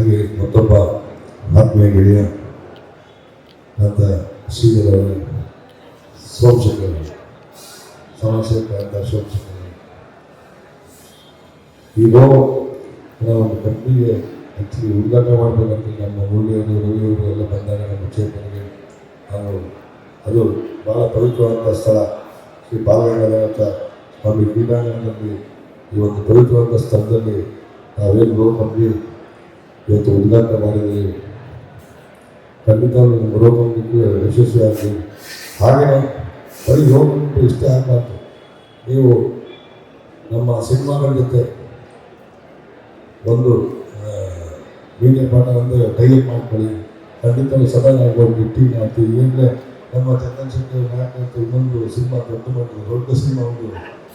ಹಾಗೆ ಮತ್ತೊಬ್ಬ ಆತ್ಮೀಯ ಗೆಳೆಯ ಅಂತ ಶ್ರೀಧರ್ ಅವರು, ಸೋಮಶೇಖರ್ ಸೋಮಶೇಖರ್ ಅಂತ ಸೋಮಶೇಖರ್ ಈಗ ಒಂದು ಕಂಪ್ನಿಗೆ ಆ್ಯಕ್ಚುಲಿ ಉದ್ಘಾಟನೆ ಮಾಡಬೇಕಂತ ನಮ್ಮ ಮುರಳಿಯವರು ರವಿಯವರು ಎಲ್ಲ ಬಂದಾಗ ನಮ್ಮ ಚೇರ್ಮನ್ಗೆ ನಾವು ಅದು ಭಾಳ ಪವಿತ್ರವಾದ ಸ್ಥಳ ಶ್ರೀ ಬಾಲಗಂಗಾಧರ ಸ್ವಾಮಿ ಕ್ರೀಡಾಂಗಣದಲ್ಲಿ ಈ ಒಂದು ಪವಿತ್ರವಾದ ಸ್ಥಳದಲ್ಲಿ ನಾವೇನು ರೋ ಕಂಪ್ನಿ ಇವತ್ತು ಉದ್ಘಾಟನೆ ಮಾಡಿದ್ದೀವಿ. ಖಂಡಿತ ರೋ ಕಂಪ್ನಿಗೆ ಯಶಸ್ವಿಯಾಗಿ ಹಾಗೆಯೇ ಬರೀ ರೋ ಕಂಪ್ನಿ ಇಷ್ಟೇ ಆಗಬಾರ್ದು. ನೀವು ನಮ್ಮ ಸಿನಿಮಾಗಳ ಜೊತೆ ಒಂದು ಮೀಡಿಯಾ ಪಾರ್ಟ್ನರ್ ಅಂದರೆ ಟೈಅಪ್ ಮಾಡ್ಕೊಳ್ಳಿ. ಖಂಡಿತ ಸದಾ ನಾವು ಟೀಮ್ ಮಾಡ್ತೀವಿ. ಏನೆಂದರೆ ನಮ್ಮ ಚಂದನ್ ಶೆಟ್ಟಿ ನಾಯಕ ಇನ್ನೊಂದು ಸಿನಿಮಾ ದೊಡ್ಡ ಸಿನಿಮಾ ಒಂದು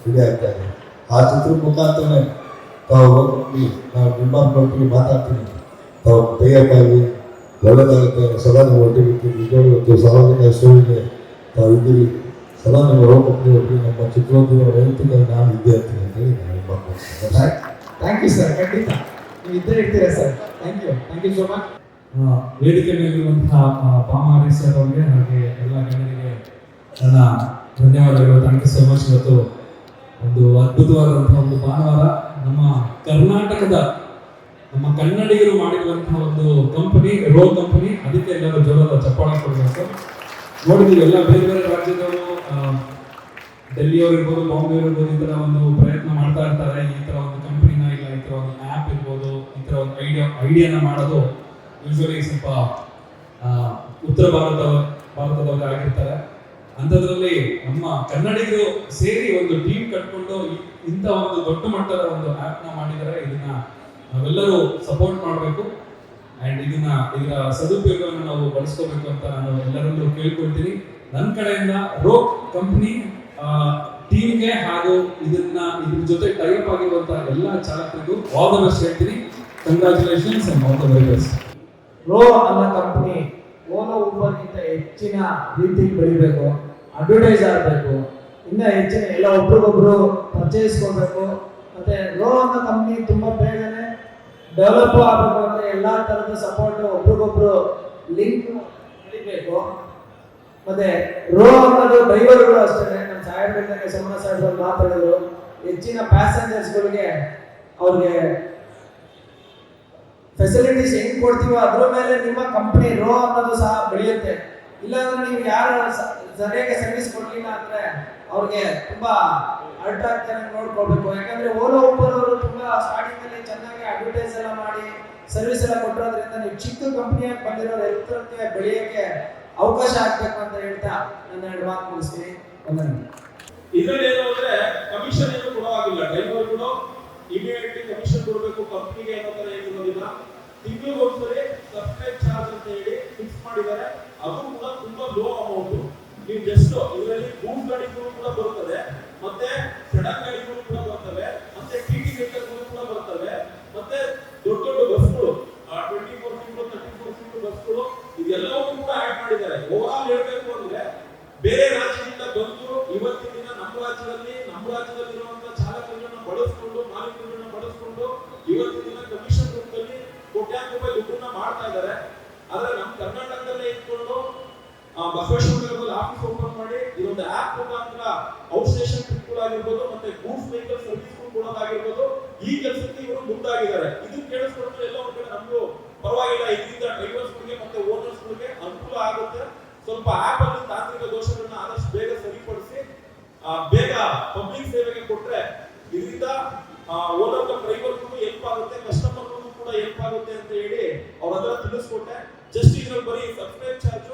ರೆಡಿ ಆಗ್ತಾ ಇದೆ. ಆ ಚಿತ್ರದ ಮುಖಾಂತರನೇ ತಾವು ನಾವು ನಿರ್ಮಾಣ ಮಾಡ್ತೀವಿ, ಮಾತಾಡ್ತೀನಿ, ತಾವು ಟೈಅಪ್ ಆಗಿ ಒಳ್ಳೆದಾಗುತ್ತೆ. ಸದಾ ನೀವು ಒಟ್ಟಿಗೆ ನಿಜವಾಗ್ಲೂ ಸಾರ್ವಜನಿಕ ಸೇವೆಗೆ ತಾವು ಇದ್ದೀವಿ. ಸದಾ ನೀವು ರೋಗಕ್ಕೆ ಒಟ್ಟಿಗೆ ನಮ್ಮ ಚಿತ್ರೋದ್ಯಮ ರೈತರಿಗೆ ನಾನು ಇದ್ದೇ ಇರ್ತೀನಿ ಅಂತೇಳಿ ನಾನು ಮಾತಾಡ್ತೀನಿ. Thank you sir. ಖಂಡಿತ ನೀವು ಇದ್ದೇ ಇರ್ತೀರಾ sir. Thank you so much. ವೇದಿಕೆ ಮೇಲಿರುವಂತಹ ಪಾಮಾರಿ ಸರ್ ಅವರಿಗೆ ಹಾಗೆ ಎಲ್ಲ ಗಣ್ಯರಿಗೆ ನನ್ನ ಧನ್ಯವಾದಗಳು. Thank you so much. ಇವತ್ತು ಒಂದು ಅದ್ಭುತವಾದಂತಹ ಒಂದು ಭಾನುವಾರ. ನಮ್ಮ ಕರ್ನಾಟಕದ ನಮ್ಮ ಕನ್ನಡಿಗರು ಮಾಡಿರುವಂತಹ ಒಂದು ಕಂಪನಿ ರೋ ಕಂಪನಿ, ಅದಕ್ಕೆ ಎಲ್ಲರೂ ಜೋರಾದ ಚಪ್ಪಾಳೆ ಕೊಡಬೇಕು. ನೋಡಿದ್ದೀವಿ ಎಲ್ಲ ಬೇರೆ ಬೇರೆ ರಾಜ್ಯದವರು, ಡೆಲ್ಲಿಯವರು ಇರ್ಬೋದು, ಬಾಂಬೆ ಇರ್ಬೋದು, ಈ ಥರ ಒಂದು ಪ್ರಯತ್ನ ಮಾಡ್ತಾ ಇರ್ತಾರೆ. ಈ ಥರ ಒಂದು ಕಂಪನಿನ ಇಲ್ಲ ಈ ಥರ ಒಂದು ಆ್ಯಪ್ ಇರ್ಬೋದು, ಈ ಥರ ಒಂದು ಐಡಿಯಾನ ಮಾಡೋದು ಯೂಶ್ವಲಿ ಸ್ವಲ್ಪ ಉತ್ತರ ಭಾರತದವರು ಆಗಿರ್ತಾರೆ. ಅಂಥದ್ರಲ್ಲಿ ನಮ್ಮ ಕನ್ನಡಿಗರು ಸೇರಿ ಒಂದು ಟೀಮ್ ಕಟ್ಕೊಂಡು ಇಂಥ ಒಂದು ದೊಡ್ಡ ಮಟ್ಟದ ಒಂದು ಆ್ಯಪ್ನ ಮಾಡಿದ್ದಾರೆ. ಇದನ್ನ ನಾವೆಲ್ಲರೂ ಸಪೋರ್ಟ್ ಮಾಡಬೇಕು ಆ್ಯಂಡ್ ಇದರ ಸದುಪಯೋಗವನ್ನು ನಾವು ಬಳಸ್ಕೋಬೇಕು ಅಂತ ನಾನು ಎಲ್ಲರಲ್ಲೂ ಕೇಳ್ಕೊಳ್ತೀನಿ. ನನ್ನ ಕಡೆಯಿಂದ ರೋ ಕಂಪ್ನಿ ಟೀಮ್ಗೆ ಹಾಗೂ ಇದ್ರ ಜೊತೆ ಟೈಪ್ ಆಗಿರುವಂತಹ ಎಲ್ಲ ಚಾಲಕರಿಗೂ ಆಲ್ ದ ಬೆಸ್ಟ್ ಹೇಳ್ತೀನಿ. Congratulations and all the very best. ರೋ ಅನ್ನೋ ಕಂಪನಿ ಓಲೋ ಊಬರ್ಗಿಂತ ಹೆಚ್ಚಿನ ರೀತಿಗೆ ಬೆಳಿಬೇಕು, ಅಡ್ವರ್ಟೈಸ್ ಆಗಬೇಕು, ಇನ್ನೂ ಹೆಚ್ಚಿನ ಎಲ್ಲ ಒಬ್ರಿಗೊಬ್ರು ಪರ್ಚೇಸ್ಕೊಳ್ಬೇಕು. ಮತ್ತೆ ರೋ ಅನ್ನೋ ಕಂಪ್ನಿ ತುಂಬಾ ಬೇಗನೆ ಡೆವಲಪ್ ಆಗಬೇಕು ಅಂದ್ರೆ ಎಲ್ಲಾ ತರದ ಸಪೋರ್ಟ್ ಒಬ್ರಿಗೊಬ್ರು ಲಿಂಕ್ ನಡಿಬೇಕು. ಮತ್ತೆ ರೋ ಅನ್ನೋದು ಡ್ರೈವರ್ಗಳು ಅಷ್ಟೇ. ನಮ್ಮ ಸಾಹೇಬ್ರಿಗೆ ಸೋಮಣ್ಣ ಸಾಹೇಬ್ ಮಾತಾಡಿದ್ರು, ಹೆಚ್ಚಿನ ಪ್ಯಾಸೆಂಜರ್ಸ್ಗಳಿಗೆ ಅವ್ರಿಗೆ ಫೆಸಿಲಿಟೀಸ್ ಹೆಂಗ್ ಕೊಡ್ತೀವೋ ಅದ್ರ ಮೇಲೆ ನಿಮ್ಮ ಕಂಪನಿ ರೋ ಅನ್ನೋದು ಸಹ ಬೆಳೆಯುತ್ತೆ. ಇಲ್ಲಾಂದ್ರೆ ನೀವು ಯಾರು ಸರಿಯಾಗಿ ಸರ್ವಿಸ್ ಕೊಡ್ಲಿಲ್ಲ ಅಂದ್ರೆ ಅವ್ರಿಗೆ ತುಂಬಾ ಹರ್ಟ್ ಆಗ್ತಾರೆ ನೋಡ್ಕೊಳ್ಬೇಕು. ಯಾಕಂದ್ರೆ ಓಲೋ ಊಬರ್ ಅವರು ತುಂಬಾ ಸ್ಟಾರ್ಟಿಂಗ್ ಅಲ್ಲಿ ಚೆನ್ನಾಗಿ ಅಡ್ವರ್ಟೈಸ್ ಎಲ್ಲ ಮಾಡಿ ಸರ್ವಿಸ್ ಎಲ್ಲ ಕೊಟ್ಟಿರೋದ್ರಿಂದ ನೀವು ಚಿಕ್ಕ ಕಂಪನಿಯಾಗಿ ಬಂದಿರೋ ಎತ್ತರಕ್ಕೆ ಬೆಳೆಯಕ್ಕೆ ಅವಕಾಶ ಆಗ್ಬೇಕು ಅಂತ ಹೇಳ್ತಾ ನನ್ನ ಎರಡು ಮಾತು ಮುಗಿಸ್ತೀನಿ. ಇದರಲ್ಲಿ ಏನು ಅಂದ್ರೆ ಕಮಿಷನ್ ಏನು ಕೊಡೋವಾಗಿಲ್ಲ. ಡ್ರೈವರ್ ಕೂಡ ಇಮಿಡಿಯೇಟ್ಲಿ ಕಮಿಷನ್ ಕೊಡಬೇಕು ಕಂಪ್ನಿಗೆ ಅನ್ನೋ ತರ ಏನಿರೋದಿಲ್ಲ. ತಿಂಗಳಿಗೆ ಒಂದ್ಸರಿ ಸಬ್ಸ್ಕ್ರೈಬ್ ಚಾರ್ಜ್ ಅಂತ ಹೇಳಿ ಫಿಕ್ಸ್ ಮಾಡಿದ್ದಾರೆ. ಅದು ಕೂಡ ತುಂಬಾ ಲೋ ಅಮೌಂಟ್. ನೀವು ಜಸ್ಟ್ ಇದರಲ್ಲಿ ಗೂಡ್ಸ್ ಗಾಡಿಗಳು ಕೂಡ ಬರ್ತದೆ, ಮತ್ತೆ ಸಡನ್ ಗಾಡಿಗಳು ಕೂಡ ಬರ್ತವೆ, ಮತ್ತೆ ಟಿಟಿ ವೆಹಿಕಲ್ಗಳು ಕೂಡ ಬರ್ತವೆ, ಮತ್ತೆ ದೊಡ್ಡ ದೊಡ್ಡ ಬಸ್ಗಳು 24 ಫೀಟ್ 34 ಫೀಟ್ ಬಸ್ಗಳು ಇದೆಲ್ಲವೂ ಕೂಡ ಆಡ್ ಮಾಡಿದ್ದಾರೆ. ಓವರಾಲ್ ಹೇಳ್ಬೇಕು ಅಂದ್ರೆ ಬೇರೆ ರಾಜ್ಯದಿಂದ ಬಂದು ಇವತ್ತಿನ ದಿನ ನಮ್ಮ ರಾಜ್ಯದಲ್ಲಿರುವಂತಹ ಚಾಲಕರನ್ನ ಬಳಸ್ಕೊಂಡು ಮಾಲೀಕರನ್ನ ಬಳಸ್ಕೊಂಡು ಇವತ್ತಿನ ದಿನ ಕಮಿಷನ್ ರೂಪದಲ್ಲಿ ಕೋಟ್ಯಾಂತರ ರೂಪಾಯಿ ದುಡ್ಡನ್ನ ಮಾಡ್ತಾ ಇದ್ದಾರೆ. ಆದ್ರೆ ನಮ್ಮ ಕರ್ನಾಟಕದಲ್ಲೇ ಇಟ್ಕೊಂಡು ಬಸವೇಶ್ವರದಲ್ಲಿ ಆಫೀಸ್ ಓಪನ್ ಮಾಡಿ ಇದೊಂದು ಆಪ್ ಮುಖಾಂತರ ಔಟ್ ಸ್ಟೇಷನ್ ಟ್ರಿಪ್ಗಳು ಆಗಿರ್ಬೋದು, ಮತ್ತೆ ಗೂಡ್ಸ್ ವೆಹಿಕಲ್ ಸರ್ವಿಸ್ ಕೊಡೋದಾಗಿರ್ಬೋದು, ಈ ಕೆಲಸಕ್ಕೆ ಇವರು ಮುಂದಾಗಿದ್ದಾರೆ. ಇದು ಕೇಳಿಸ್ಕೊಂಡ್ರೆ ಎಲ್ಲ ಒಂದ್ ಕಡೆ ನಮಗೂ ಪರವಾಗಿಲ್ಲ, ಇದರಿಂದ ಡ್ರೈವರ್ಸ್ಗಳಿಗೆ ಮತ್ತೆ ಓನರ್ಸ್ಗಳಿಗೆ ಅನುಕೂಲ ಆಗುತ್ತೆ. ಸ್ವಲ್ಪ ಆಪ್ ಅಲ್ಲಿ ತಾಂತ್ರಿಕ ದೋಷಗಳನ್ನ ಆದಷ್ಟು ಬೇಗ ಸರಿಪಡಿಸಿ ಬೇಗ ಪಬ್ಲಿಕ್ ಸೇವೆಗೆ ಕೊಟ್ರೆ ಇದರಿಂದ ಓನರ್ ಡ್ರೈವರ್ಗೂ ಹೆಲ್ಪ್ ಆಗುತ್ತೆ, ಕಸ್ಟಮರ್ಗೂ ಕೂಡ ಹೆಲ್ಪ್ ಆಗುತ್ತೆ ಅಂತ ಹೇಳಿ ಅವ್ರ ಹತ್ರ ತಿಳಿಸ್ಕೊಟ್ಟೆ. ಜಸ್ಟ್ ಇದ್ರಲ್ಲಿ ಬರೀ ಸಬ್ಸ್ಕ್ರೈಬ್ ಚಾರ್ಜ್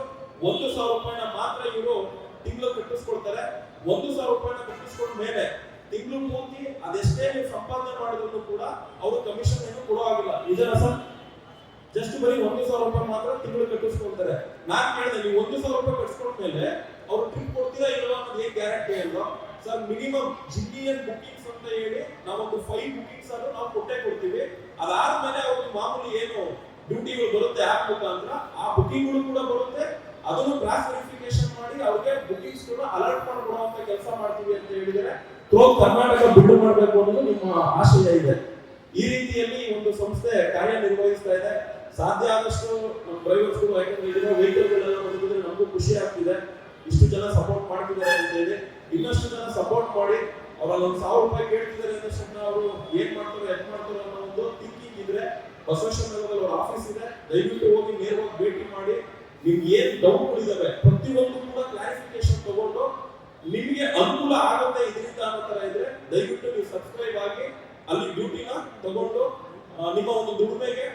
1,000 ರೂಪಾಯಿನ ಮಾತ್ರ ಇವರು ತಿಂಗಳು ಕಟ್ಟಿಸ್ಕೊಳ್ತಾರೆ. 1,000 ರೂಪಾಯಿನ ಕಟ್ಟಿಸ್ಕೊಂಡ ಮೇಲೆ ತಿಂಗಳು ಪೂರ್ತಿ ಅದೆಷ್ಟೇ ನೀವು ಸಂಪಾದನೆ ಮಾಡಿದ್ರು ಕೂಡ ಅವರು ಕಮಿಷನ್ ಏನು ಕೊಡೋ ಆಗಿಲ್ಲ. ನಿಜನಾ ಸರ್? ಜಸ್ಟ್ ಬರೀ 1,000 ರೂಪಾಯಿ ಮಾತ್ರ ತಿಂಗಳು ಕಟ್ಟಿಸ್ಕೊಳ್ತಾರೆ. ನಾನ್ ಕೇಳಿದೆ, ನೀವು 1,000 ರೂಪಾಯಿ ಕಟ್ಟಿಸ್ಕೊಂಡ ಮೇಲೆ ಅವ್ರು ಟ್ರಿಪ್ ಕೊಡ್ತೀರಾ ಇಲ್ವಾ ಅನ್ನೋದು ಏನ್ ಗ್ಯಾರಂಟಿ ಅಲ್ವಾ ಸರ್? ಮಿನಿಮಮ್ ಜಿನಿಯನ್ ಬುಕಿಂಗ್ಸ್ ಅಂತ ಹೇಳಿ ನಾವೊಂದು 5 ಬುಕಿಂಗ್ಸ್ ಅನ್ನು ನಾವು ಕೊಟ್ಟೇ ಕೊಡ್ತೀವಿ. ಅದಾದ್ಮೇಲೆ ಅವ್ರಿಗೆ ಮಾಮೂಲಿ ಏನು ಡ್ಯೂಟಿಗಳು ಬರುತ್ತೆ ಆಪ್ ಮುಖಾಂತರ, ಆ ಬುಕಿಂಗ್ಗಳು ಕೂಡ ಬರುತ್ತೆ. ಅದನ್ನು ಕ್ರಾಸ್ ವೆರಿಫಿಕೇಶನ್ ಮಾಡಿ ಅವ್ರಿಗೆ ಬುಕಿಂಗ್ಸ್ ಕೂಡ ಅಲರ್ಟ್ ಮಾಡಿಕೊಡುವಂತ ಕೆಲಸ ಮಾಡ್ತೀವಿ ಅಂತ ಹೇಳಿದರೆ ಕರ್ನಾಟಕ ಬಿಡು ಮಾಡಬೇಕು ಅನ್ನೋದು ನಿಮ್ಮ ಆಶಯ ಇದೆ. ಈ ರೀತಿಯಲ್ಲಿ ಒಂದು ಸಂಸ್ಥೆ ಕಾರ್ಯನಿರ್ವಹಿಸ್ತಾ ಇದೆ. ಸಾಧ್ಯ ಆದಷ್ಟು ನಮ್ಮ ಡ್ರೈವರ್ಸ್ಗಳು, ಯಾಕಂದ್ರೆ ಇಲ್ಲಿರೋ ವೆಹಿಕಲ್ಗಳೆಲ್ಲ ನೋಡಿದ್ರೆ ನಮಗೂ ಖುಷಿ ಆಗ್ತಿದೆ, ಇಷ್ಟು ಜನ ಸಪೋರ್ಟ್ ಮಾಡ್ತಿದ್ದಾರೆ ಅಂತ ಹೇಳಿ. ಇನ್ನಷ್ಟು ಜನ ಸಪೋರ್ಟ್ ಮಾಡಿ ಅವರಲ್ಲಿ ಒಂದು 1000 ರೂಪಾಯಿ ಕೇಳ್ತಿದ್ದಾರೆ ಅಂದ ಅವರು ಏನ್ ಮಾಡ್ತಾರೆ ಎದ್ ಮಾಡ್ತಾರೆ ಅನ್ನೋ ಒಂದು ಥಿಂಕಿಂಗ್ ಇದ್ರೆ ಬಸವೇಶ್ವರ ನಗರದಲ್ಲಿ ಅವ್ರ ಆಫೀಸ್ ಇದೆ, ದಯವಿಟ್ಟು ಹೋಗಿ ನೇರವಾಗಿ ಭೇಟಿ ಮಾಡಿ. ನಿಮ್ಗೆ ಏನ್ ಡೌಟ್ ಇದಾವೆ ಪ್ರತಿಯೊಂದು ಕೂಡ ಕ್ಲಾರಿಫಿಕೇಶನ್ ತಗೊಂಡು ನಿಮಗೆ ಅನುಕೂಲ ಆಗುತ್ತೆ ಇದರಿಂದ ಅನ್ನೋ ತರ ಇದ್ರೆ ದಯವಿಟ್ಟು ನೀವು ಸಬ್ಸ್ಕ್ರೈಬ್ ಆಗಿ ಅಲ್ಲಿ ಡ್ಯೂಟಿನ ತಗೊಂಡು ನಿಮ್ಮ ಒಂದು ದುಡಿಮೆಗೆ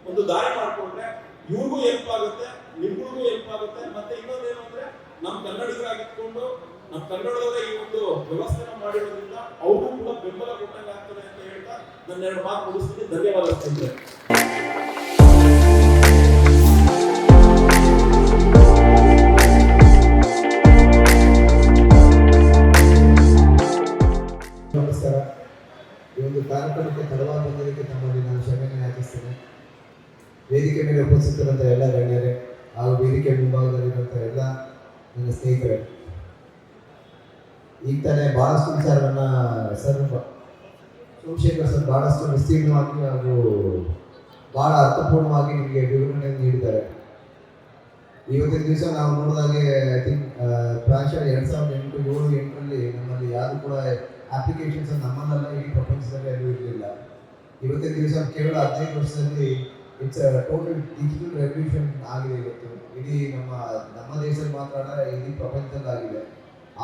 ಒಂದು ದಾರಿ ಮಾಡ್ಕೊಂಡ್ರೆ ಇವ್ರಿಗೂ ಹೆಲ್ಪ್ ಆಗುತ್ತೆ, ನಿಮ್ಗಳಿಗೂ ಹೆಲ್ಪ್ ಆಗುತ್ತೆ. ಮತ್ತೆ ಇನ್ನೊಂದೇನು ಅಂದ್ರೆ ನಮ್ಮ ಕನ್ನಡಿಗರಾಗಿಟ್ಕೊಂಡು ನಮ್ಮ ಕನ್ನಡದವರೇ ಈ ಒಂದು ವ್ಯವಸ್ಥೆನ ಮಾಡಿರೋದ್ರಿಂದ ಅವ್ರಿಗೂ ಕೂಡ ಬೆಂಬಲ ಕೊಟ್ಟಂಗೆ ಆಗ್ತದೆ ಅಂತ ಹೇಳ್ತಾ ನನ್ನ 2 ಮಾತು ಮುಗಿಸ್ತೀನಿ. ಧನ್ಯವಾದ ಸ್ನೇಹಿತರೆ. ನಮಸ್ಕಾರ. ಈ ಒಂದು ಕಾರ್ಯಕ್ರಮಕ್ಕೆ ತಡವಾಗಿ ಬಂದದಕ್ಕೆ ತಮ್ಮಲ್ಲಿ ನಾನು ಕ್ಷಮೆಯನ್ನು ಯಾಚಿಸ್ತೇನೆ. ವೇದಿಕೆ ಮೇಲೆ ಉಪಸ್ಥಿತರಂಥ ಎಲ್ಲ ಗಣ್ಯರೇ ಹಾಗೂ ವೇದಿಕೆ ಮುಂಭಾಗದಲ್ಲಿರುವಂಥ ಎಲ್ಲ ನನ್ನ ಸ್ನೇಹಿತರೆ, ಈಗ ತಾನೇ ಬಹಳಷ್ಟು ವಿಚಾರವನ್ನು ಸೋಮಶೇಖರ್ ಸರ್ ಬಹಳಷ್ಟು ವಿಸ್ತೀರ್ಣವಾಗಿ ಹಾಗೂ ಬಹಳ ಅರ್ಥಪೂರ್ಣವಾಗಿ ನಿಮಗೆ ವಿವರಣೆಯನ್ನು ನೀಡಿದ್ದಾರೆ. ಇವತ್ತಿನ ದಿವಸ ನಾವು ನೋಡಿದಾಗೆ ಐ ಥಿಂಕ್ ಪ್ರಾಯಶಃ 2008-7-8ರಲ್ಲಿ ನಮ್ಮಲ್ಲಿ ಯಾರು ಕೂಡ ಅಪ್ಲಿಕೇಶನ್ಸ್ ನಮ್ಮನ್ನೆಲ್ಲ ಇಡೀ ಪ್ರಪಂಚದಲ್ಲಿ ಎಲ್ಲೂ ಇರಲಿಲ್ಲ. ಇವತ್ತಿನ ದಿವಸ ಕೇವಲ 15 ವರ್ಷದಲ್ಲಿ ಇಟ್ಸ್ ಟೋಟಲ್ ಡಿಜಿಟಲ್ ರೆವಲ್ಯೂಷನ್ ಆಗಿದೆ. ಇವತ್ತು ಇಡೀ ನಮ್ಮ ದೇಶದಲ್ಲಿ ಮಾತ್ರ ಅಲ್ಲ, ಇಡೀ ಪ್ರಪಂಚದಲ್ಲಿ ಆಗಿದೆ.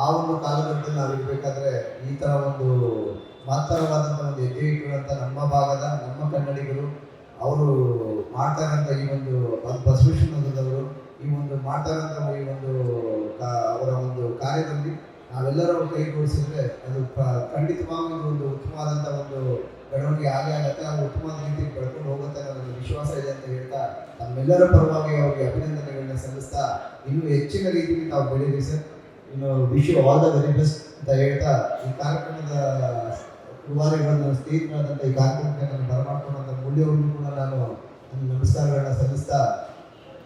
ಆ ಒಂದು ಕಾಲಘಟ್ಟದಲ್ಲಿ ನಾವು ಇರಬೇಕಾದ್ರೆ ಈ ಥರ ಒಂದು ಮಹತ್ತರವಾದಂಥ ಒಂದು ಹೆಜ್ಜೆ ಇಟ್ಟಿರುವಂಥ ನಮ್ಮ ಭಾಗದ ನಮ್ಮ ಕನ್ನಡಿಗರು ಅವರು ಮಾಡ್ತಾ ಇರೋಂಥ ಈ ಒಂದು ಬಸವೇಶ್ವರನಗರದವರು ಈ ಒಂದು ಮಾಡ್ತಾ ಇರೋಂಥ ಈ ಒಂದು ಅವರ ಒಂದು ಕಾರ್ಯದಲ್ಲಿ ನಾವೆಲ್ಲರೂ ಕೈಗೂಡಿಸಿದ್ರೆ ಅದು ಖಂಡಿತವಾಗಿ ಒಂದು ಉತ್ತಮವಾದಂಥ ಒಂದು ಬೆಳವಣಿಗೆ ಆಗೇ ಆಗುತ್ತೆ. ಅದು ಉತ್ತಮವಾದ ರೀತಿಯಲ್ಲಿ ಬೆಳ್ಕೊಂಡು ಹೋಗುತ್ತೆ ಅನ್ನೋ ನನ್ನ ವಿಶ್ವಾಸ ಇದೆ ಅಂತ ಹೇಳ್ತಾ ನಮ್ಮೆಲ್ಲರ ಪರವಾಗಿ ಅವರಿಗೆ ಅಭಿನಂದನೆಗಳನ್ನ ಸಲ್ಲಿಸ್ತಾ ಇನ್ನೂ ಹೆಚ್ಚಿನ ರೀತಿಯಲ್ಲಿ ನಾವು ಬೆಳೀರಿ ಸರ್. ಇನ್ನು wish you all the very best ಅಂತ ಹೇಳ್ತಾ ಈ ಕಾರ್ಯಕ್ರಮದ ರೂವಾರಿಗಳನ್ನು ಸ್ನೇಹಿತರಾದಂಥ ಈ ಕಾರ್ಯಕ್ರಮಕ್ಕೆ ನಾನು ಬರಮಾಡ್ಕೊಂಡಂಥ ಮೂಲ್ಯವನ್ನು ಕೂಡ ನಾನು ನನ್ನ ನಮಸ್ಕಾರಗಳನ್ನ ಸಲ್ಲಿಸ್ತಾ,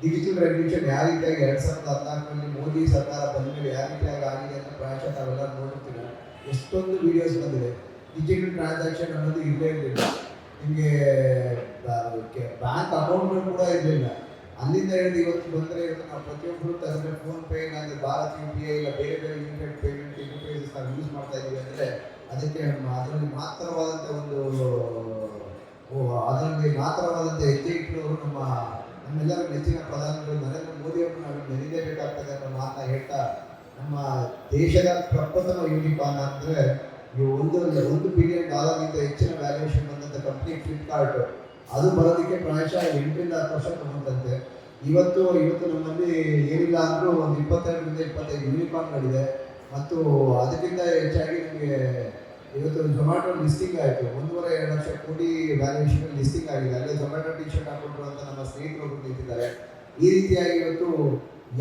ಡಿಜಿಟಲ್ ರೆವಲ್ಯೂಷನ್ ಯಾವ ರೀತಿಯಾಗಿ 2014ರಲ್ಲಿ ಮೋದಿ ಸರ್ಕಾರ ಬಂದ ಮೇಲೆ ಯಾವ ರೀತಿಯಾಗಿ ಆಗಿದೆ ಅಂತ ಪ್ರಾಯಶಃ ನಾವೆಲ್ಲ ನೋಡುತ್ತೀರ. ಎಷ್ಟೊಂದು ವಿಡಿಯೋಸ್ ಬಂದಿದೆ. ಡಿಜಿಟಲ್ ಟ್ರಾನ್ಸಾಕ್ಷನ್ ಅನ್ನೋದು ಇಲ್ಲೇ ಇರಲಿಲ್ಲ. ನಿಮಗೆ ಬ್ಯಾಂಕ್ ಅಕೌಂಟ್ಗಳು ಕೂಡ ಇರಲಿಲ್ಲ. ಅಲ್ಲಿಂದ ಹಿಡಿದು ಇವತ್ತು ಬಂದರೆ ಇವತ್ತು ನಾವು ಪ್ರತಿಯೊಬ್ಬರು ತಂದರೆ ಫೋನ್ಪೇ ಇಲ್ಲಾಂದರೆ ಭಾರತ್ UPI ಇಲ್ಲ ಬೇರೆ ಬೇರೆ ಯೂನಿಟ್ ಪೇಮೆಂಟ್ ಇಂಟರ್ಫೇಸಸ್ ನಾವು ಯೂಸ್ ಮಾಡ್ತಾ ಇದ್ದೀವಿ ಅಂದರೆ ಅದಕ್ಕೆ ಅದರಲ್ಲಿ ಮಾತ್ರವಾದಂಥ ಹೆಜ್ಜೆ ಇಟ್ಟವರು ನಮ್ಮೆಲ್ಲರ ನೆಚ್ಚಿನ ಪ್ರಧಾನಿಗಳು ನರೇಂದ್ರ ಮೋದಿ ಅವರು ನಾವು ನೆನೆಯಲೇಬೇಕಾಗ್ತದೆ ಅನ್ನೋ ಮಾತನ್ನ ಹೇಳ್ತಾ, ನಮ್ಮ ದೇಶದ ಪ್ರಪ್ರಥಮ ಯೂನಿಕಾರ್ನ್ ಅಂದರೆ $1 ಬಿಲಿಯನ್ ಹೆಚ್ಚಿನ ವ್ಯಾಲ್ಯೂಯೇಷನ್ ಬಂದಂಥ ಕಂಪ್ನಿ ಫ್ಲಿಪ್ಕಾರ್ಟ್. ಅದು ಬರೋದಕ್ಕೆ ಪ್ರಾಯಶಃ 8ರಿಂದ 10 ವರ್ಷ ತಗೊಂಡಂತೆ. ಇವತ್ತು ನಮ್ಮಲ್ಲಿ ಏನಿಲ್ಲ ಅಂದರೂ ಒಂದು 22-25 ಯೂನಿಕಾರ್ನ್ಗಳಿದೆ. ಮತ್ತು ಅದಕ್ಕಿಂತ ಹೆಚ್ಚಾಗಿ ನಮಗೆ ಇವತ್ತು ಝೊಮ್ಯಾಟೊ ಲಿಸ್ಟಿಂಗ್ ಆಯಿತು. 1.5-2 ಲಕ್ಷ ಕೋಟಿ ವ್ಯಾಲ್ಯೂಯೇಷನ್ ಲಿಸ್ಟಿಂಗ್ ಆಗಿದೆ. ಅಲ್ಲೇ ಝೊಮ್ಯಾಟೊ ಟಿ ಶರ್ಟ್ ಹಾಕೊಂಡ್ರು ಅಂತ ನಮ್ಮ ಸ್ನೇಹಿತರು ನಿಂತಿದ್ದಾರೆ. ಈ ರೀತಿಯಾಗಿ ಇವತ್ತು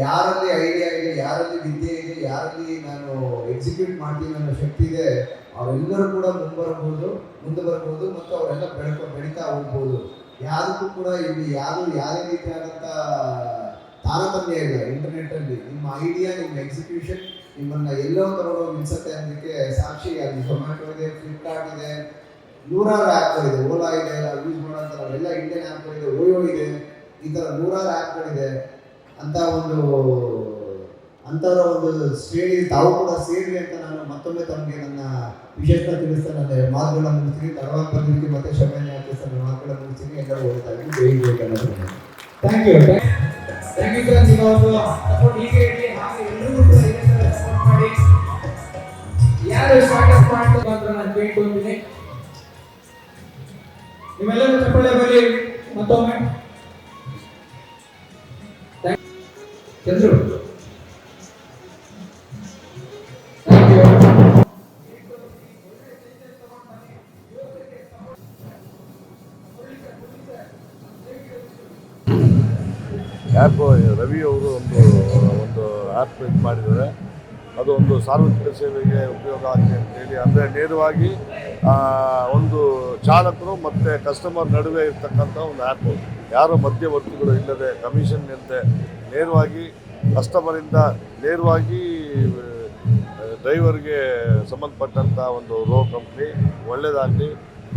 ಯಾರಲ್ಲಿ ಐಡಿಯಾ ಇದೆ, ಯಾರಲ್ಲಿ ವಿದ್ಯೆ ಇದೆ, ಯಾರಲ್ಲಿ ನಾನು ಎಕ್ಸಿಕ್ಯೂಟ್ ಮಾಡ್ತೀನಿ ಅನ್ನೋ ಶಕ್ತಿ ಇದೆ, ಅವರೆಲ್ಲರೂ ಕೂಡ ಮುಂದೆ ಬರ್ಬೋದು ಮತ್ತು ಅವರೆಲ್ಲ ಬೆಳೀತಾ ಹೋಗ್ಬೋದು. ಯಾವುದಕ್ಕೂ ಕೂಡ ಇಲ್ಲಿ ಯಾವುದೇ ರೀತಿಯಾದಂಥ ತಾರತಮ್ಯ ಇಲ್ಲ. ಇಂಟರ್ನೆಟ್ಟಲ್ಲಿ ನಿಮ್ಮ ಐಡಿಯಾ, ನಿಮ್ಮ ಎಕ್ಸಿಕ್ಯೂಷನ್ ನಿಮ್ಮನ್ನು ಎಲ್ಲೋ ತಗೊಂಡು ನಿಲ್ಸತ್ತೆ ಅನ್ನೋದಕ್ಕೆ ಸಾಕ್ಷಿ ಅಲ್ಲಿ ಝೊಮ್ಯಾಟೊ ಇದೆ, ಫ್ಲಿಪ್ಕಾರ್ಟ್ ಇದೆ, ನೂರಾರು ಆ್ಯಪ್ಗಳಿದೆ. ಓಲಾ ಇದೆ, ನಾವು ಯೂಸ್ ಮಾಡೋಂಥ ನಾವೆಲ್ಲ ಇಂಡಿಯನ್ ಆ್ಯಪ್ಗಳಿದೆ, ಓಯೋ ಇದೆ, ಈ ಥರ ನೂರಾರು ಆ್ಯಪ್ಗಳಿದೆ. ಅಂಥವರ ಒಂದು ಶ್ರೇಣಿ ತಾವು ಕೂಡ ಸೇರಿ ಅಂತ ನಾನು ಮತ್ತೊಮ್ಮೆ ತಮಗೆ ನನ್ನ ವಿಶೇಷ ತಿಳಿಸ್ತಾ ನನ್ನ ಮಾತುಗಳನ್ನ ಮುಗಿಸ್ತೀನಿ. ತಡವಾಗಿ ಬಂದಿದ್ದಕ್ಕೆ ಮತ್ತೆ ಕ್ಷಮೆಯನ್ನು ಯಾಚಿಸ್ತಾ ನನ್ನ ಮಾತುಗಳನ್ನ ಮುಗಿಸ್ತೀನಿ. ಎಲ್ಲರೂ ಹೋಗ್ತಾಯಿದ್ದೀನಿ. Thank you sir. ನಿಮ್ಮ ಒಂದು ಸಪೋರ್ಟ್ ಹೀಗೆ ಇರಲಿ, ಹಾಗೆ ಎಲ್ಲರೂ ಕೂಡ ಇದೇ ಥರ ಸಪೋರ್ಟ್ ಮಾಡಿ. ಯಾರು ಸ್ಟಾರ್ಟ್ಅಪ್ ಮಾಡ್ತಾರೆ ಅಂತ ನಾನು ಕೇಳ್ಕೊಳ್ತೀನಿ. ನಿಮ್ಮೆಲ್ಲರೂ ಚಪ್ಪಾಳೆ ಬರಲಿ ಮತ್ತೊಮ್ಮೆ. ಚಂದ್ರು ಆ್ಯಪ್ ರವಿ ಅವರು ಒಂದು ಆ್ಯಪ್ ಇದು ಮಾಡಿದ್ದಾರೆ. ಅದು ಒಂದು ಸಾರ್ವಜನಿಕ ಸೇವೆಗೆ ಉಪಯೋಗ ಆಗಿದೆ ಅಂತೇಳಿ. ಅಂದರೆ ನೇರವಾಗಿ ಒಂದು ಚಾಲಕರು ಮತ್ತು ಕಸ್ಟಮರ್ ನಡುವೆ ಇರ್ತಕ್ಕಂಥ ಒಂದು ಆ್ಯಪು. ಯಾರೋ ಮಧ್ಯವರ್ತಿಗಳು ಇಲ್ಲದೆ ಕಮಿಷನ್ ಇಲ್ಲದೆ ನೇರವಾಗಿ ಕಸ್ಟಮರಿಂದ ನೇರವಾಗಿ ಡ್ರೈವರ್ಗೆ ಸಂಬಂಧಪಟ್ಟಂಥ ಒಂದು ಕಂಪ್ನಿ. ಒಳ್ಳೆಯದಾಗಲಿ.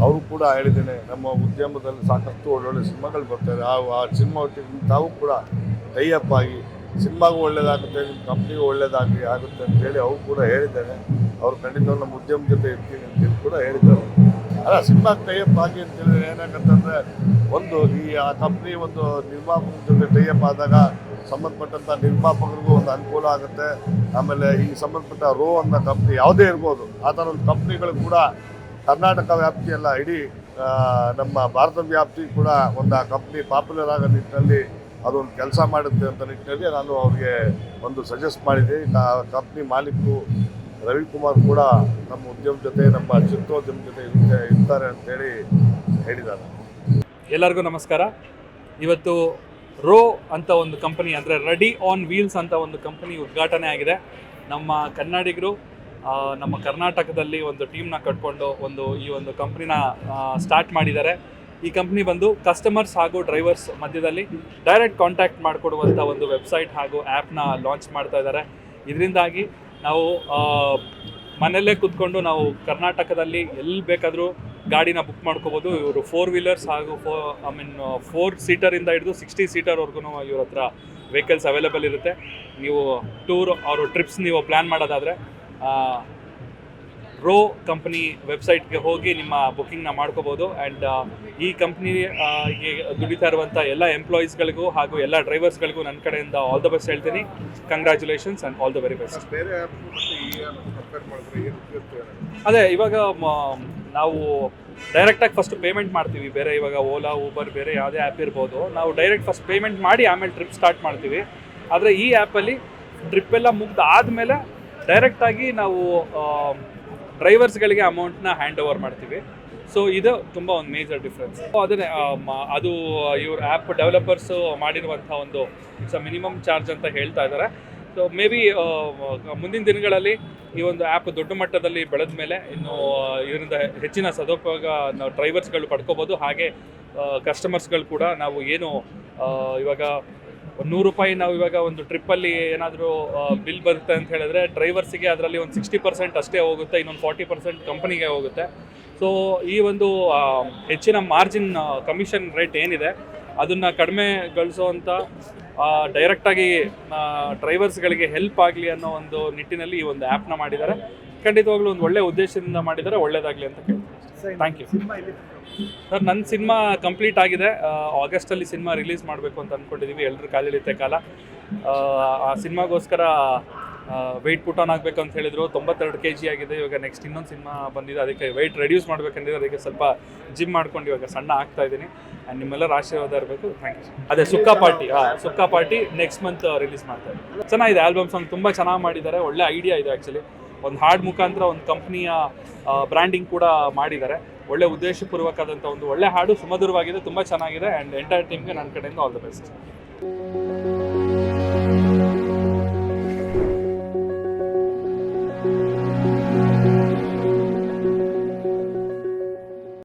ಅವರು ಕೂಡ ಹೇಳಿದ್ದೇನೆ, ನಮ್ಮ ಉದ್ಯಮದಲ್ಲಿ ಸಾಕಷ್ಟು ಒಳ್ಳೊಳ್ಳೆ ಸಿನಿಮಾಗಳು ಬರ್ತಾರೆ, ಆ ಸಿನಿಮಾ ಒಟ್ಟಿಗೆ ತಾವು ಕೂಡ ಟೈಅಪ್ ಆಗಿ ಸಿನಿಮಾಗೂ ಒಳ್ಳೇದಾಗುತ್ತೆ, ನಿಮ್ಮ ಕಂಪ್ನಿಗೂ ಒಳ್ಳೇದಾಗಿ ಆಗುತ್ತೆ ಅಂತೇಳಿ ಅವ್ರು ಕೂಡ ಹೇಳಿದ್ದೇನೆ. ಅವ್ರು ಖಂಡಿತ ನಮ್ಮ ಉದ್ಯಮ ಜೊತೆ ಇರ್ತೀನಿ ಅಂತೇಳಿ ಕೂಡ ಹೇಳಿದ್ದಾರೆ. ಅಲ್ಲ, ಸಿನಿಮಾಗೆ ಟೈಅಪ್ ಆಗಿ ಅಂತ ಹೇಳಿದ್ರೆ ಏನಾಗುತ್ತಂದರೆ, ಒಂದು ಆ ಕಂಪ್ನಿ ಒಂದು ನಿರ್ಮಾಪಕರ ಜೊತೆ ಟೈಅಪ್ ಆದಾಗ ಸಂಬಂಧಪಟ್ಟಂಥ ನಿರ್ಮಾಪಕರಿಗೂ ಒಂದು ಅನುಕೂಲ ಆಗುತ್ತೆ. ಆಮೇಲೆ ಈ ಸಂಬಂಧಪಟ್ಟ ರೋ ಅನ್ನೋ ಕಂಪ್ನಿ ಯಾವುದೇ ಇರ್ಬೋದು, ಆ ಥರ ಒಂದು ಕಂಪ್ನಿಗಳು ಕೂಡ ಕರ್ನಾಟಕ ವ್ಯಾಪ್ತಿಯಲ್ಲ, ಇಡೀ ನಮ್ಮ ಭಾರತ ವ್ಯಾಪ್ತಿ ಕೂಡ ಒಂದು ಆ ಕಂಪ್ನಿ ಪಾಪ್ಯುಲರ್ ಆಗೋ ನಿಟ್ಟಿನಲ್ಲಿ ಅದೊಂದು ಕೆಲಸ ಮಾಡುತ್ತೆ ಅಂತ ನಿಟ್ಟಿನಲ್ಲಿ ನಾನು ಅವ್ರಿಗೆ ಒಂದು ಸಜೆಸ್ಟ್ ಮಾಡಿದ್ದೆ. ಕಂಪ್ನಿ ಮಾಲೀಕರು ರವಿಕುಮಾರ್ ಕೂಡ ನಮ್ಮ ಉದ್ಯಮ ಜೊತೆ, ನಮ್ಮ ಚಿತ್ರೋದ್ಯಮ ಜೊತೆ ಇರ್ತಾರೆ ಅಂತೇಳಿ ಹೇಳಿದ್ದಾರೆ. ಎಲ್ಲರಿಗೂ ನಮಸ್ಕಾರ. ಇವತ್ತು ರೋ ಅಂತ ಒಂದು ಕಂಪನಿ, ಅಂದರೆ ರೆಡಿ ಆನ್ ವೀಲ್ಸ್ ಅಂತ ಒಂದು ಕಂಪನಿ ಉದ್ಘಾಟನೆ ಆಗಿದೆ. ನಮ್ಮ ಕನ್ನಡಿಗರು ನಮ್ಮ ಕರ್ನಾಟಕದಲ್ಲಿ ಒಂದು ಟೀಮ್ನ ಕಟ್ಕೊಂಡು ಈ ಒಂದು ಕಂಪ್ನಿನ ಸ್ಟಾರ್ಟ್ ಮಾಡಿದ್ದಾರೆ. ಈ ಕಂಪ್ನಿ ಬಂದು ಕಸ್ಟಮರ್ಸ್ ಹಾಗೂ ಡ್ರೈವರ್ಸ್ ಮಧ್ಯದಲ್ಲಿ ಡೈರೆಕ್ಟ್ ಕಾಂಟ್ಯಾಕ್ಟ್ ಮಾಡಿಕೊಡುವಂಥ ಒಂದು ವೆಬ್ಸೈಟ್ ಹಾಗೂ ಆ್ಯಪ್ನ ಲಾಂಚ್ ಮಾಡ್ತಾ ಇದ್ದಾರೆ. ಇದರಿಂದಾಗಿ ನಾವು ಮನೆಯಲ್ಲೇ ಕೂತ್ಕೊಂಡು ನಾವು ಕರ್ನಾಟಕದಲ್ಲಿ ಎಲ್ಲಿ ಬೇಕಾದರೂ ಗಾಡಿನ ಬುಕ್ ಮಾಡ್ಕೋಬೋದು. ಇವರು 4 ವೀಲರ್ಸ್ ಹಾಗೂ 4 ಸೀಟರಿಂದ ಹಿಡಿದು 60 ಸೀಟರ್ವರೆಗೂ ಇವ್ರ ಹತ್ರ ವೆಹಿಕಲ್ಸ್ ಅವೈಲೇಬಲ್ ಇರುತ್ತೆ. ನೀವು ಟೂರ್ ಅವರು ಟ್ರಿಪ್ಸ್ ನೀವು ಪ್ಲ್ಯಾನ್ ಮಾಡೋದಾದರೆ ರೋ ಕಂಪ್ನಿ ವೆಬ್ಸೈಟ್ಗೆ ಹೋಗಿ ನಿಮ್ಮ ಬುಕ್ಕಿಂಗ್ನ ಮಾಡ್ಕೋಬೋದು. ಆ್ಯಂಡ್ ಈ ಕಂಪ್ನಿಗೆ ದುಡಿತಾ ಇರುವಂಥ ಎಲ್ಲ ಎಂಪ್ಲಾಯೀಸ್ಗಳಿಗೂ ಹಾಗೂ ಎಲ್ಲ ಡ್ರೈವರ್ಸ್ಗಳಿಗೂ ನನ್ನ ಕಡೆಯಿಂದ ಆಲ್ ದ ಬೆಸ್ಟ್ ಹೇಳ್ತೀನಿ. Congratulations and all the very best. ಬೇರೆ ಆ್ಯಪ್ ಮತ್ತು ಈ ಆ್ಯಪ್ ಕಂಪೇರ್ ಮಾಡಿದ್ರೆ ಏನು ವ್ಯತ್ಯಾಸ? ಅದೇ ಇವಾಗ ನಾವು ಡೈರೆಕ್ಟಾಗಿ ಫಸ್ಟ್ ಪೇಮೆಂಟ್ ಮಾಡ್ತೀವಿ. ಬೇರೆ ಇವಾಗ ಓಲಾ, ಊಬರ್, ಬೇರೆ ಯಾವುದೇ ಆ್ಯಪ್ ಇರ್ಬೋದು, ನಾವು ಡೈರೆಕ್ಟ್ ಫಸ್ಟ್ ಪೇಮೆಂಟ್ ಮಾಡಿ ಆಮೇಲೆ ಟ್ರಿಪ್ ಸ್ಟಾರ್ಟ್ ಮಾಡ್ತೀವಿ. ಆದರೆ ಈ ಆ್ಯಪಲ್ಲಿ ಟ್ರಿಪ್ಪೆಲ್ಲ ಮುಗ್ದಾದಮೇಲೆ ಡೈರೆಕ್ಟಾಗಿ ನಾವು ಡ್ರೈವರ್ಸ್ಗಳಿಗೆ ಅಮೌಂಟ್ನ ಹ್ಯಾಂಡ್ ಓವರ್ ಮಾಡ್ತೀವಿ. ಸೊ ಇದು ತುಂಬ ಒಂದು ಮೇಜರ್ ಡಿಫ್ರೆನ್ಸ್. ಅದನ್ನೇ ಅದು ಇವ್ರ ಆ್ಯಪ್ ಡೆವಲಪರ್ಸು ಮಾಡಿರುವಂಥ ಒಂದು ಮಿನಿಮಮ್ ಚಾರ್ಜ್ ಅಂತ ಹೇಳ್ತಾ ಇದ್ದಾರೆ. ಸೊ ಮೇ ಬಿ ಮುಂದಿನ ದಿನಗಳಲ್ಲಿ ಈ ಒಂದು ಆ್ಯಪ್ ದೊಡ್ಡ ಮಟ್ಟದಲ್ಲಿ ಬೆಳೆದ ಮೇಲೆ ಇನ್ನು ಇದರಿಂದ ಹೆಚ್ಚಿನ ಸದುಪಯೋಗ ನಾವು ಡ್ರೈವರ್ಸ್ಗಳು ಪಡ್ಕೋಬೋದು. ಹಾಗೆ ಕಸ್ಟಮರ್ಸ್ಗಳು ಕೂಡ ನಾವು ಏನು ಇವಾಗ ₹100 ನಾವು ಇವಾಗ ಒಂದು ಟ್ರಿಪ್ಪಲ್ಲಿ ಏನಾದರೂ ಬಿಲ್ ಬರುತ್ತೆ ಅಂತ ಹೇಳಿದ್ರೆ ಡ್ರೈವರ್ಸಿಗೆ ಅದರಲ್ಲಿ ಒಂದು 60% ಅಷ್ಟೇ ಹೋಗುತ್ತೆ, ಇನ್ನೊಂದು 40% ಕಂಪನಿಗೆ ಹೋಗುತ್ತೆ. ಸೊ ಈ ಒಂದು ಹೆಚ್ಚಿನ ಮಾರ್ಜಿನ್ ಕಮಿಷನ್ ರೇಟ್ ಏನಿದೆ ಅದನ್ನು ಕಡಿಮೆಗೊಳಿಸುವಂಥ ಡೈರೆಕ್ಟಾಗಿ ಡ್ರೈವರ್ಸ್ಗಳಿಗೆ ಹೆಲ್ಪ್ ಆಗಲಿ ಅನ್ನೋ ಒಂದು ನಿಟ್ಟಿನಲ್ಲಿ ಈ ಒಂದು ಆ್ಯಪ್ನ ಮಾಡಿದ್ದಾರೆ. ಖಂಡಿತವಾಗ್ಲೂ ಒಂದು ಒಳ್ಳೆಯ ಉದ್ದೇಶದಿಂದ ಮಾಡಿದ್ದಾರೆ, ಒಳ್ಳೆಯದಾಗಲಿ ಅಂತ ಕೇಳ್ತೀನಿ. Thank you sir. ನನ್ನ ಸಿನಿಮಾ ಕಂಪ್ಲೀಟ್ ಆಗಿದೆ. ಆಗಸ್ಟಲ್ಲಿ ಸಿನಿಮಾ ರಿಲೀಸ್ ಮಾಡಬೇಕು ಅಂತ ಅಂದ್ಕೊಂಡಿದ್ದೀವಿ. ಎಲ್ಲರೂ ಕಾಲಿಡುತ್ತೆ ಕಾಲ. ಆ ಸಿನಿಮಾಗೋಸ್ಕರ ವೆಯ್ಟ್ ಪುಟ್ ಆನ್ ಆಗಬೇಕು ಅಂತ ಹೇಳಿದ್ರು. 92 kg ಆಗಿದೆ. ಇವಾಗ ನೆಕ್ಸ್ಟ್ ಇನ್ನೊಂದು ಸಿನಿಮಾ ಬಂದಿದೆ, ಅದಕ್ಕೆ ವೆಯ್ಟ್ ರೆಡ್ಯೂಸ್ ಮಾಡಬೇಕಂದ್ರೆ ಅದಕ್ಕೆ ಸ್ವಲ್ಪ ಜಿಮ್ ಮಾಡ್ಕೊಂಡು ಇವಾಗ ಸಣ್ಣ ಆಗ್ತಾ ಇದ್ದೀನಿ. ಆ್ಯಂಡ್ ನಿಮ್ಮೆಲ್ಲರ ಆಶೀರ್ವಾದ ಇರಬೇಕು. Thank you. ಅದೇ ಸುಕ್ಕ ಪಾರ್ಟಿ ನೆಕ್ಸ್ಟ್ ಮಂತ್ ರಿಲೀಸ್ ಮಾಡ್ತಾ ಇದ್ದೀನಿ. ಚೆನ್ನಾಗಿದೆ ಆಲ್ಬಮ್ ಸಾಂಗ್, ತುಂಬ ಚೆನ್ನಾಗಿ ಮಾಡಿದ್ದಾರೆ. ಒಳ್ಳೆ ಐಡಿಯಾ ಇದೆ ಆ್ಯಕ್ಚುಲಿ. ಒಂದು ಹಾಡ್ ಮುಖಾಂತರ ಒಂದು ಕಂಪ್ನಿಯ ಬ್ರ್ಯಾಂಡಿಂಗ್ ಕೂಡ ಮಾಡಿದ್ದಾರೆ. ಒಳ್ಳೆ ಉದ್ದೇಶಪೂರ್ವಕವಾದಂಥ ಒಂದು ಒಳ್ಳೆ ಹಾಡು, ಸುಮಧುರವಾಗಿದೆ, ತುಂಬ ಚೆನ್ನಾಗಿದೆ. ಆ್ಯಂಡ್ ಎಂಟೈರ್ ಟೀಮ್ಗೆ ನನ್ನ ಕಡೆಯಿಂದ ಆಲ್ ದ ಬೆಸ್ಟ್.